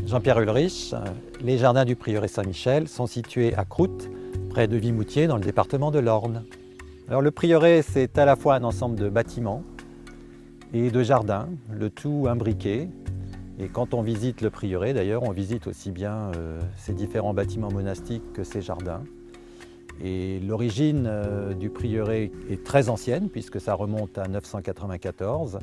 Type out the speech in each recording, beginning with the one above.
Jean-Pierre Ulrich, les jardins du prieuré Saint-Michel sont situés à Croûte, près de Vimoutiers, dans le département de l'Orne. Alors le prieuré, c'est à la fois un ensemble de bâtiments et de jardins, le tout imbriqué. Et quand on visite le prieuré, d'ailleurs, on visite aussi bien ces différents bâtiments monastiques que ces jardins. Et l'origine du prieuré est très ancienne, puisque ça remonte à 994,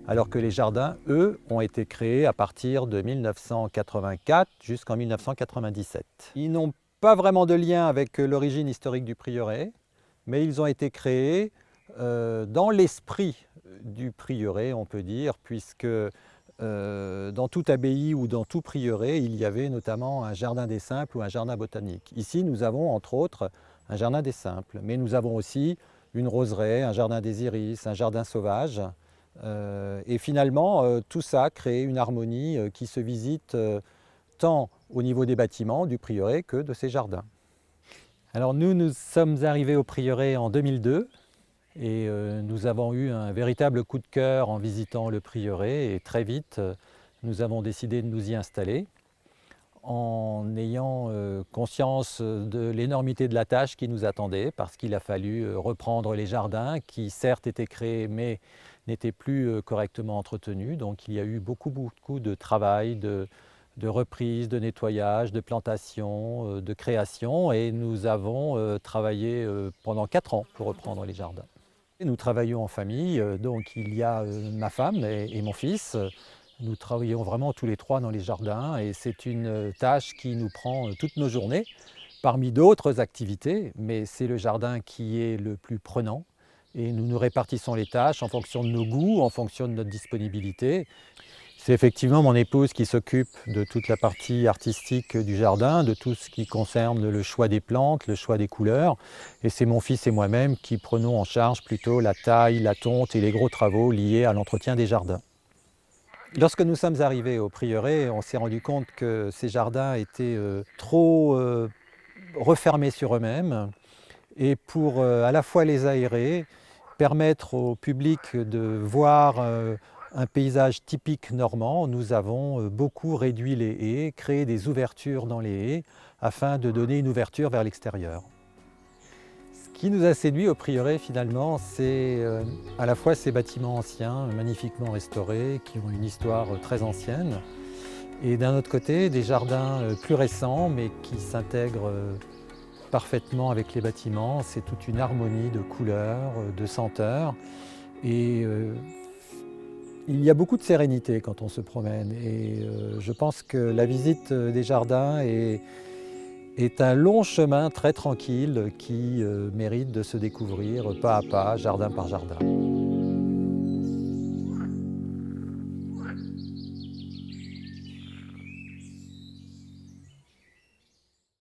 alors que les jardins, eux, ont été créés à partir de 1984 jusqu'en 1997. Ils n'ont pas vraiment de lien avec l'origine historique du prieuré, mais ils ont été créés dans l'esprit du prieuré, on peut dire, puisque dans toute abbaye ou dans tout prieuré, il y avait notamment un jardin des simples ou un jardin botanique. Ici, nous avons entre autres un jardin des simples, mais nous avons aussi une roseraie, un jardin des iris, un jardin sauvage. Et finalement, tout ça crée une harmonie qui se visite tant au niveau des bâtiments du prieuré que de ces jardins. Alors nous sommes arrivés au prieuré en 2002 et nous avons eu un véritable coup de cœur en visitant le prieuré et très vite nous avons décidé de nous y installer en ayant conscience de l'énormité de la tâche qui nous attendait parce qu'il a fallu reprendre les jardins qui certes étaient créés mais n'étaient plus correctement entretenus. Donc il y a eu beaucoup de travail, de reprise, de nettoyage, de plantation, de création et nous avons travaillé pendant 4 ans pour reprendre les jardins. Nous travaillons en famille, donc il y a ma femme et mon fils. Nous travaillons vraiment tous les 3 dans les jardins et c'est une tâche qui nous prend toutes nos journées, parmi d'autres activités, mais c'est le jardin qui est le plus prenant et nous nous répartissons les tâches en fonction de nos goûts, en fonction de notre disponibilité. C'est effectivement mon épouse qui s'occupe de toute la partie artistique du jardin, de tout ce qui concerne le choix des plantes, le choix des couleurs. Et c'est mon fils et moi-même qui prenons en charge plutôt la taille, la tonte et les gros travaux liés à l'entretien des jardins. Lorsque nous sommes arrivés au prieuré, on s'est rendu compte que ces jardins étaient trop refermés sur eux-mêmes. Et pour à la fois les aérer, permettre au public de voir un paysage typique normand, nous avons beaucoup réduit les haies, créé des ouvertures dans les haies afin de donner une ouverture vers l'extérieur. Ce qui nous a séduit au prieuré finalement, c'est à la fois ces bâtiments anciens, magnifiquement restaurés, qui ont une histoire très ancienne, et d'un autre côté des jardins plus récents mais qui s'intègrent parfaitement avec les bâtiments. C'est toute une harmonie de couleurs, de senteurs. Et il y a beaucoup de sérénité quand on se promène. Et je pense que la visite des jardins est un long chemin très tranquille qui mérite de se découvrir pas à pas, jardin par jardin.